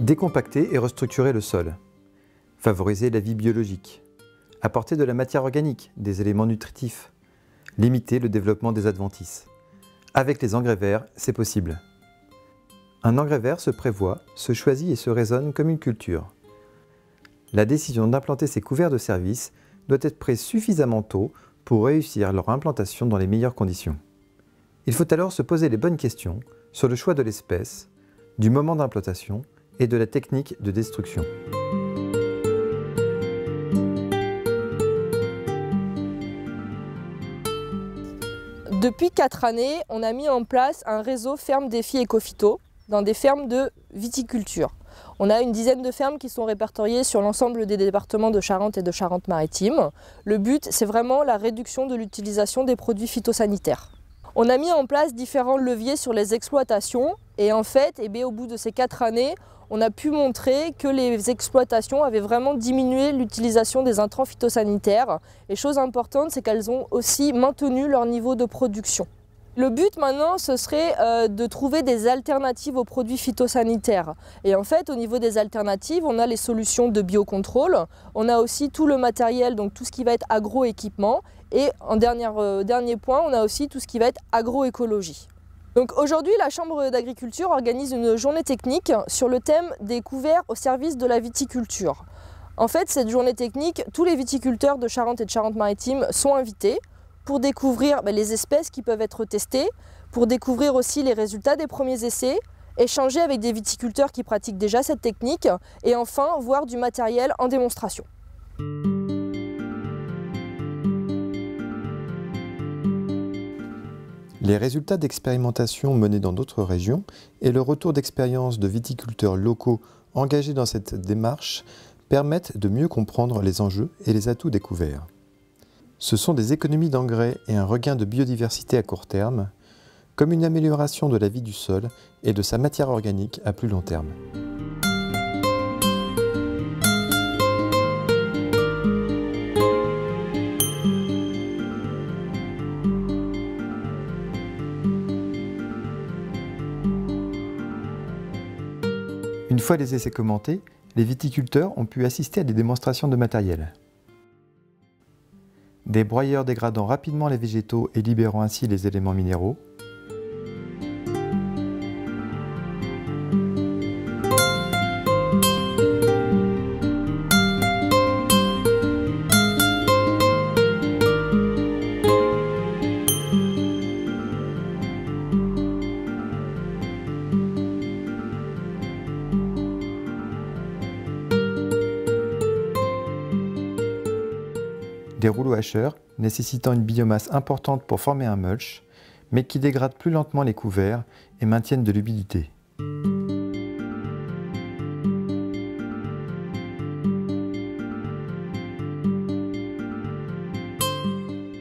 Décompacter et restructurer le sol. Favoriser la vie biologique. Apporter de la matière organique, des éléments nutritifs. Limiter le développement des adventices. Avec les engrais verts, c'est possible. Un engrais vert se prévoit, se choisit et se raisonne comme une culture. La décision d'implanter ces couverts de service doit être prise suffisamment tôt pour réussir leur implantation dans les meilleures conditions. Il faut alors se poser les bonnes questions sur le choix de l'espèce, du moment d'implantation et de la technique de destruction. Depuis 4 années, on a mis en place un réseau ferme défi éco-phyto dans des fermes de viticulture. On a une dizaine de fermes qui sont répertoriées sur l'ensemble des départements de Charente et de Charente-Maritime. Le but, c'est vraiment la réduction de l'utilisation des produits phytosanitaires. On a mis en place différents leviers sur les exploitations et en fait, au bout de ces 4 années, on a pu montrer que les exploitations avaient vraiment diminué l'utilisation des intrants phytosanitaires. Et chose importante, c'est qu'elles ont aussi maintenu leur niveau de production. Le but maintenant, ce serait de trouver des alternatives aux produits phytosanitaires. Et en fait, au niveau des alternatives, on a les solutions de biocontrôle, on a aussi tout le matériel, donc tout ce qui va être agroéquipement. Et en dernier point, on a aussi tout ce qui va être agroécologie. Donc aujourd'hui, la Chambre d'agriculture organise une journée technique sur le thème des couverts au service de la viticulture. En fait, cette journée technique, tous les viticulteurs de Charente et de Charente-Maritime sont invités pour découvrir les espèces qui peuvent être testées, pour découvrir aussi les résultats des premiers essais, échanger avec des viticulteurs qui pratiquent déjà cette technique et enfin voir du matériel en démonstration. Les résultats d'expérimentation menées dans d'autres régions et le retour d'expérience de viticulteurs locaux engagés dans cette démarche permettent de mieux comprendre les enjeux et les atouts des couverts. Ce sont des économies d'engrais et un regain de biodiversité à court terme, comme une amélioration de la vie du sol et de sa matière organique à plus long terme. Une fois les essais commentés, les viticulteurs ont pu assister à des démonstrations de matériel. Des broyeurs dégradant rapidement les végétaux et libérant ainsi les éléments minéraux. Des rouleaux hacheurs nécessitant une biomasse importante pour former un mulch, mais qui dégradent plus lentement les couverts et maintiennent de l'humidité.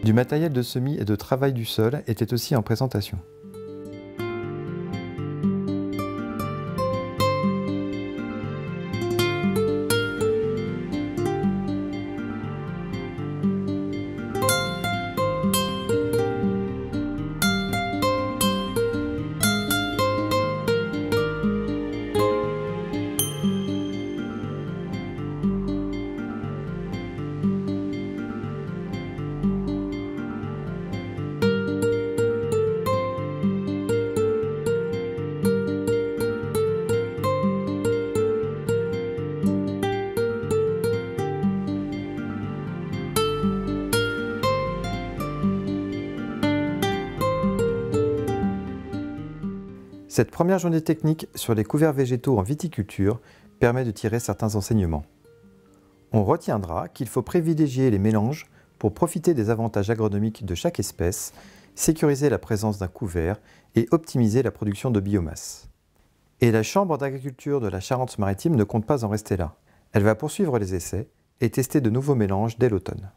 Du matériel de semis et de travail du sol était aussi en présentation. Cette première journée technique sur les couverts végétaux en viticulture permet de tirer certains enseignements. On retiendra qu'il faut privilégier les mélanges pour profiter des avantages agronomiques de chaque espèce, sécuriser la présence d'un couvert et optimiser la production de biomasse. Et la Chambre d'agriculture de la Charente-Maritime ne compte pas en rester là. Elle va poursuivre les essais et tester de nouveaux mélanges dès l'automne.